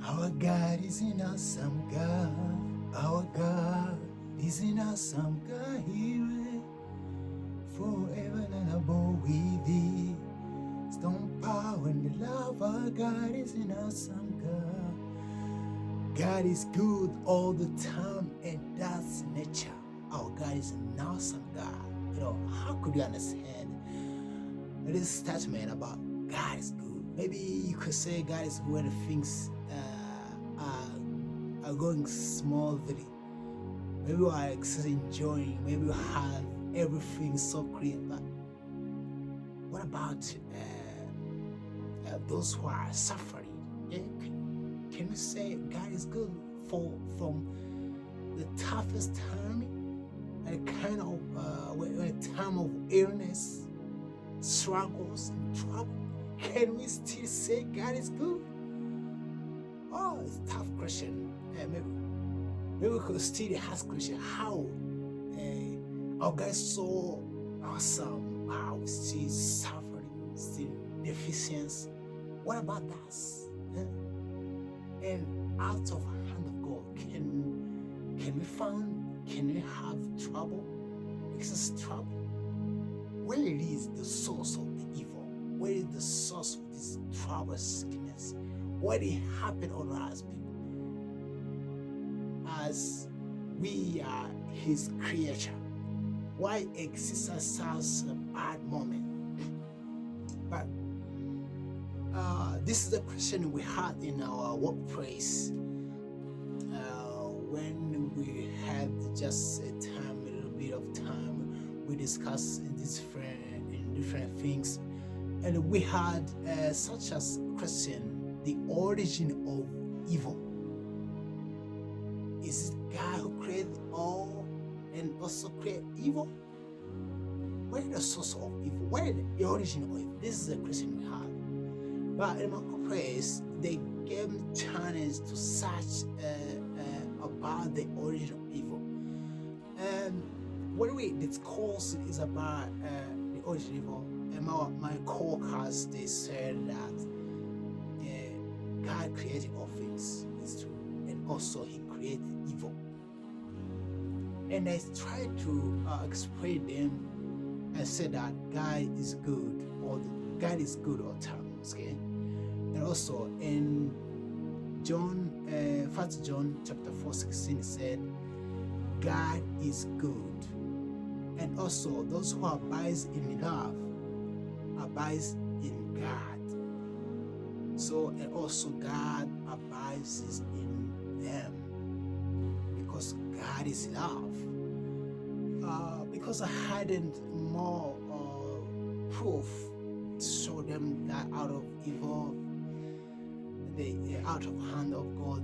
Our God is an awesome God. Our God is an awesome God. He will forever and above with thee. Stone power and the love. Our God is an awesome God. God is good all the time, and that's nature. Our God is an awesome God. How could you understand this statement about God is good? Maybe you could say God is good when things are going smoothly. Maybe you are enjoying. Maybe you have everything so clear. But what about those who are suffering? Yeah? Can you say God is good from the toughest time and kind of a time of illness, struggles, and trouble? Can we still say God is good? Oh, it's a tough question. Maybe we could still ask question how our God is so awesome. Wow, still suffering, still deficiency. What about us? And out of hand of God, can we have trouble? Excess trouble? Where is the source of the evil? Where is the source of this trouble, sickness? Why did it happen on us, people? As we are His creature, why exists as a bad moment? But this is the question we had in our workplace when we had just a little bit of time. We discussed in different things, and we had such as question: the origin of evil. Is it God who created all and also create evil? Where is the source of evil? Where is the origin of evil? This is the question we have. But in my workplace, they gave me challenge to search about the origin of evil. And what we discuss is about the origin of evil. And my co-workers, they said that God created all things. It's true. And also He created evil. And I tried to explain them and said that God is good, or God is good all the time. Okay? And also in John, 1 John chapter 4:16 said, God is good. And also those who abide in love abide in God. So, and also God abides in them, because God is love. Because I hadn't more proof to show them that out of evil, the out of hand of God,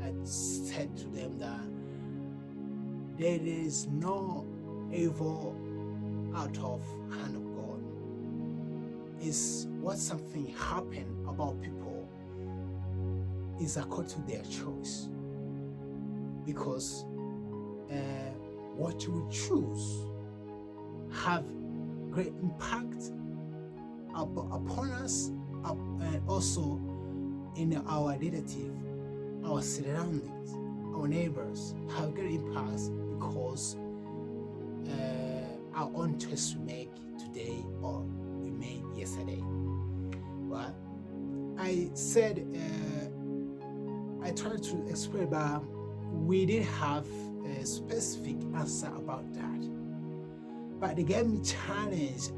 I said to them that there is no evil out of hand of God. Is what something happened about people is according to their choice, because what you choose have great impact upon us, and also in our identity, our surroundings, our neighbors have great impacts because our own choice we make today or we made yesterday. But I said, I tried to explain, but we didn't have a specific answer about that. But they gave me challenge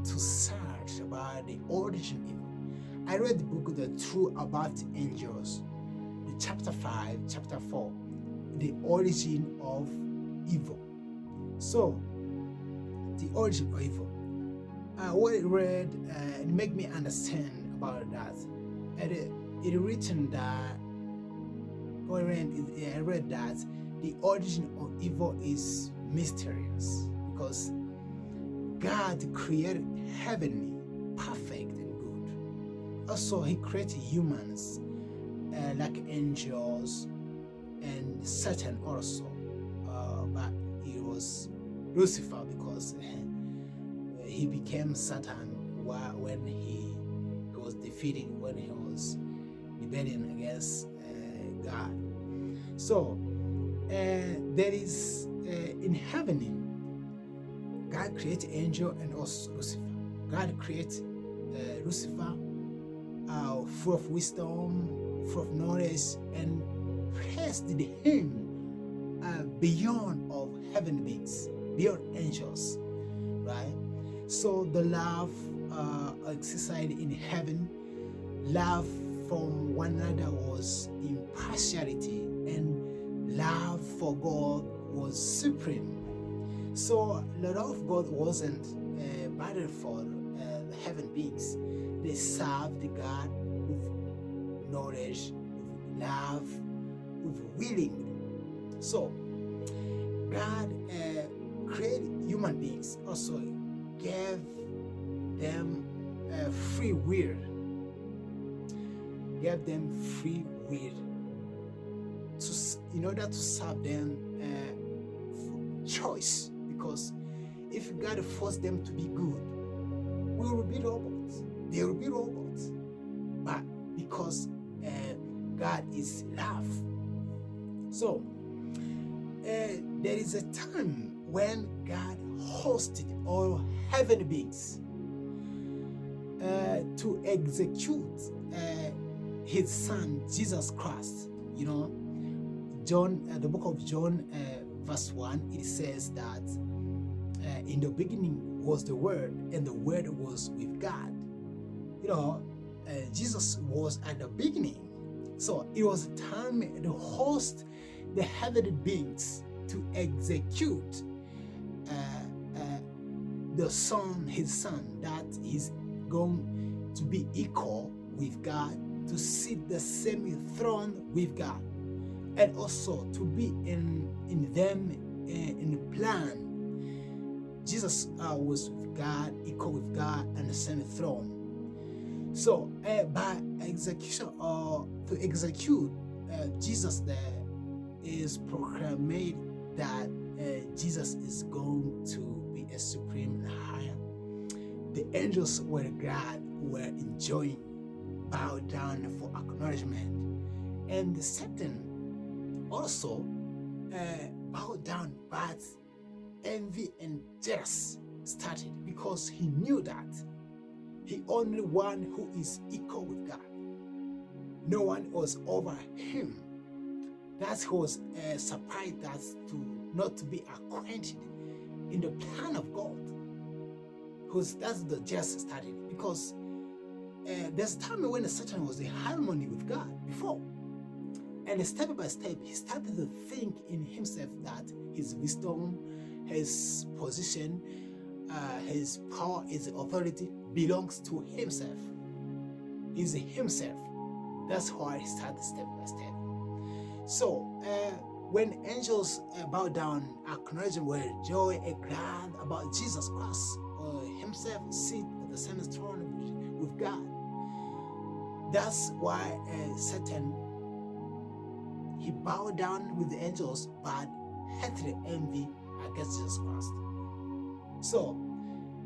to search about the origin of evil. I read the book The Truth About Angels, the chapter 5, chapter 4, the origin of evil. So, the origin of evil. What I read, it made me understand about that. And it written that, I read that the origin of evil is mysterious, because God created heavenly, perfect and good. Also, He created humans like angels and Satan also. But he was Lucifer because he became Satan when he was defeated, when he was rebelling against God. So there is in heaven, God created angel and also Lucifer. God created Lucifer full of wisdom, full of knowledge, and placed him beyond of heaven beings, beyond angels, right? So the love exercised in heaven, love from one another was impartiality, and love for God was supreme. So the love of God wasn't battled for the heaven beings. They served God with knowledge, with love, with willing. So God created human beings, also gave them free will, in order to serve them choice. Because if God forced them to be good, we will be robots. They will be robots. But because God is love. So there is a time when God hosted all heaven beings to execute his son Jesus Christ. You know, John, the book of John, verse 1, it says that in the beginning was the Word, and the Word was with God. You know, Jesus was at the beginning. So it was a time to host the heavenly beings to execute the Son, his Son, that is going to be equal with God, to sit the same throne with God, and also to be in them in the plan. Jesus was with God, equal with God, and the same throne. So by execution, or to execute Jesus, there is proclaimed that Jesus is going to be a supreme and higher. The angels were glad, were enjoying, bowed down for acknowledgement, and Satan also bowed down, but envy and jealousy started, because he knew that he only one who is equal with God. No one was over him. That was surprised that to not to be acquainted in the plan of God. Because that's the jealousy started. Because there's a time when Satan was in harmony with God before. And step by step, he started to think in himself that his wisdom, his position, his power, his authority belongs to himself. He's himself. That's why he started step by step. So when angels bow down, acknowledging with joy and glad about Jesus Christ, himself sit at the same throne with God. That's why Satan, he bowed down with the angels, but hatred, envy against Jesus Christ. So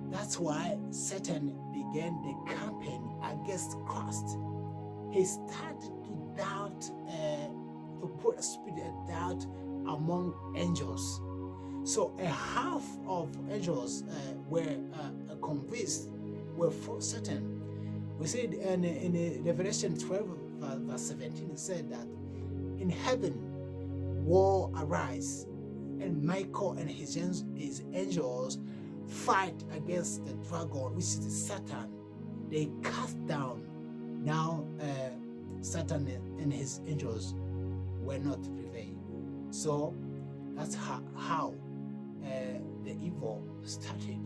that's why Satan began the campaign against Christ. He started to doubt, to put a spirit of doubt among angels. So a half of angels were convinced, were for Satan. We said in Revelation 12, verse 17, it said that in heaven war arise, and Michael and his angels fight against the dragon, which is Satan. They cast down. Now Satan and his angels were not prevailed. So that's how the evil started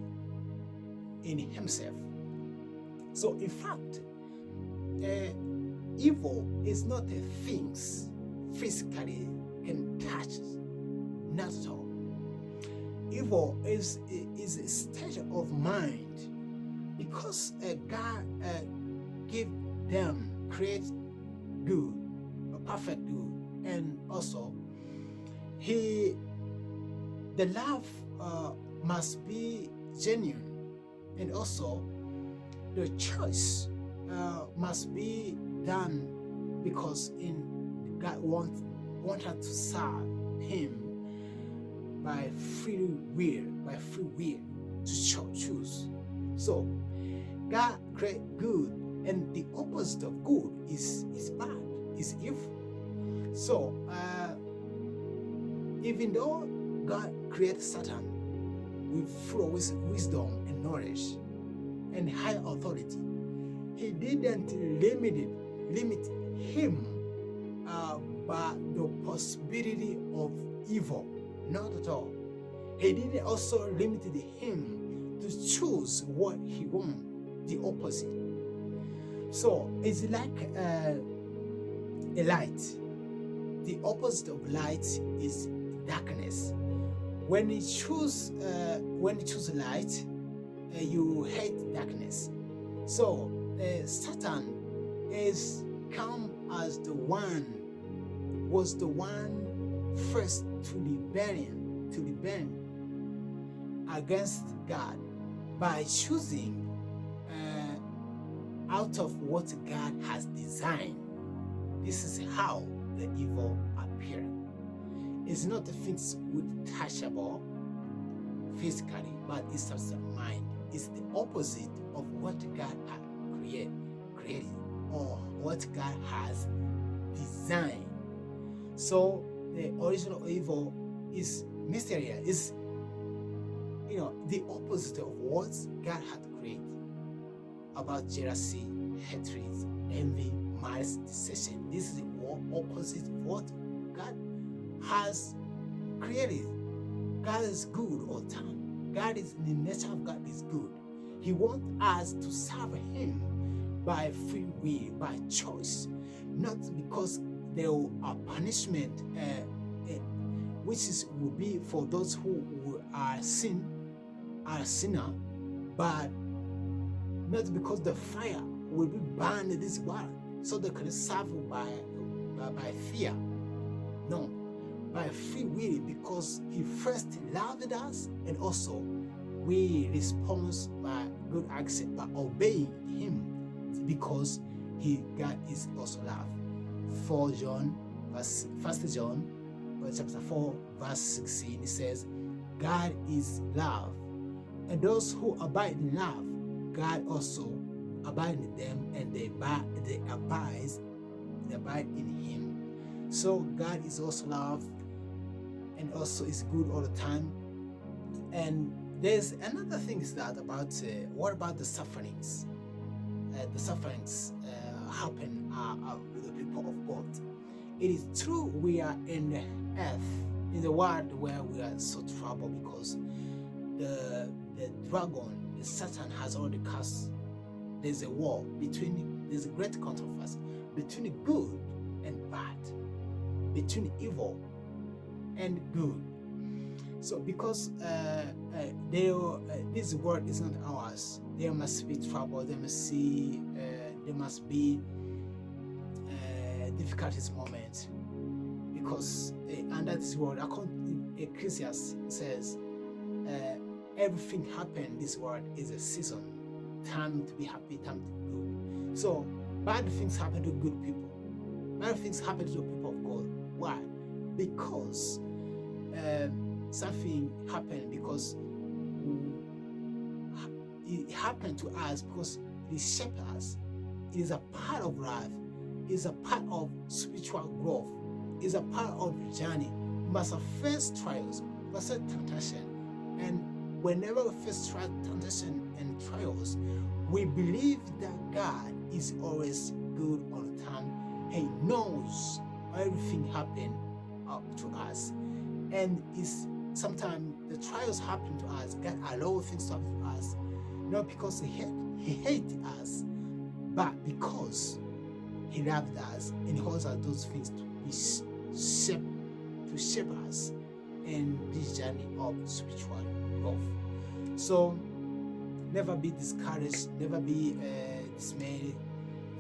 in himself. So in fact, evil is not a things physically can touch, not at all. Evil is a state of mind, because God gave them create good, a perfect good, and also the love must be genuine, and also the choice must be done, because in God want us to serve Him by free will to choose. So God create good, and the opposite of good is bad, is evil. So even though God created Satan with full wisdom and knowledge and high authority, He didn't limit him by the possibility of evil. Not at all. He didn't also limit him to choose what he wants, the opposite. So it's like a light. The opposite of light is darkness. When you choose light, you hate darkness. So Satan is come as was the one first to rebel against God by choosing out of what God has designed. This is how the evil appears. It's not the things with touchable physically, but it's just the mind. It's the opposite of what God had created or what God has designed. So the original evil is mysterious. Is the opposite of what God had created. About jealousy, hatred, envy, malice, deception. This is the opposite of what God has created. God is good all the time. God is, the nature of God is good. He wants us to serve Him by free will, by choice, not because there are punishment, which will be for those who are sinner, but not because the fire will be burned in this world, so they can serve by fear. No, by free will, because He first loved us, and also we respond by good action by obeying Him, because God is also love. 1 John chapter 4 verse 16, it says, God is love, and those who abide in love, God also abide in them, and they abide in Him. So God is also love, and also is good all the time. And there's another thing is that about what about the sufferings? The sufferings happen with the people of God. It is true we are in the earth, in the world where we are so troubled, because the dragon, the Satan, has already cast. There's a war there's a great controversy between good and bad, between evil and good. So because this world is not ours, there must be trouble, there must be difficulties moment, because under this world, Ecclesiastes says everything happened in this world is a season, time to be happy, time to be good. So bad things happen to good people, bad things happen to the people of God. Why? Because something happened, because it happened to us, because it shaped us. It is a part of life. It is a part of spiritual growth. It is a part of the journey. We must face trials, we must face temptation, and whenever we face temptation and trials, we believe that God is always good all the time. He knows everything happened up to us, and sometimes the trials happen to us. God allows things to happen to us, not because He hates us, but because He loved us, and He holds us those things to shape us in this journey of spiritual growth. So never be discouraged, never be dismayed,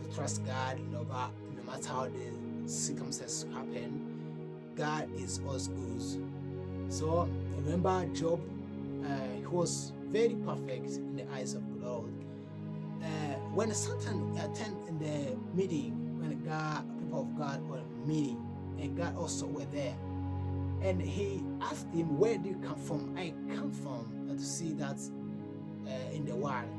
to trust God no matter how the circumstances happen. God is always good. So remember Job, he was very perfect in the eyes of the Lord. When Satan attended the meeting, when people of God were meeting, and God also were there. And he asked him, "Where do you come from?" "I come from to see that in the world,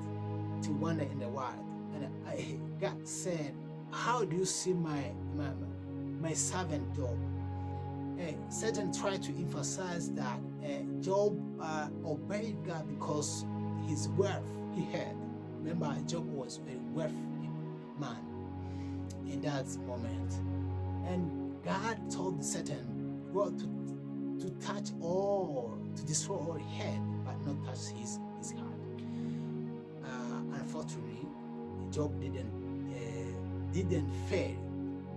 to wander in the world." And God said, "How do you see my servant Job?" Satan tried to emphasize that Job obeyed God because his wealth he had. Remember, Job was a wealthy man in that moment. And God told Satan, well, to touch all, to destroy all he had, but not touch his heart. Unfortunately, Job didn't fail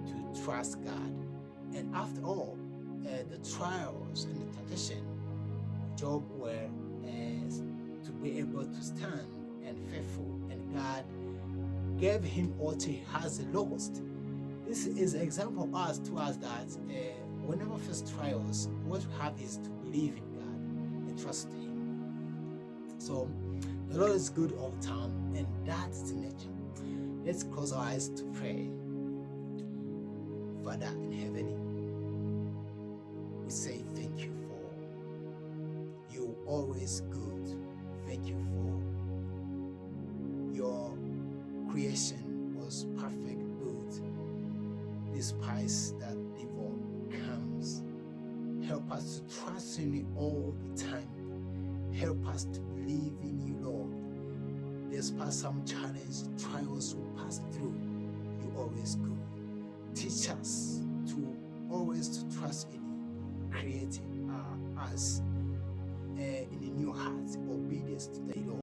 to trust God. And after all, the trials and the temptation, Job were to be able to stand and faithful, and God gave him what he has lost. This is an example to us that whenever faced trials, what we have is to believe in God and trust Him. So the Lord is good all the time, and that is the nature. Let's close our eyes to pray. Father in heaven, we say thank you for you always good. Thank you for your creation was perfect good. Despite that evil comes, help us to trust in you all the time. Help us to believe in you, Lord. Despite some challenge, trials we pass through, you always good. Teach us to always to trust in you, creating us in a new heart, obedience to the Lord.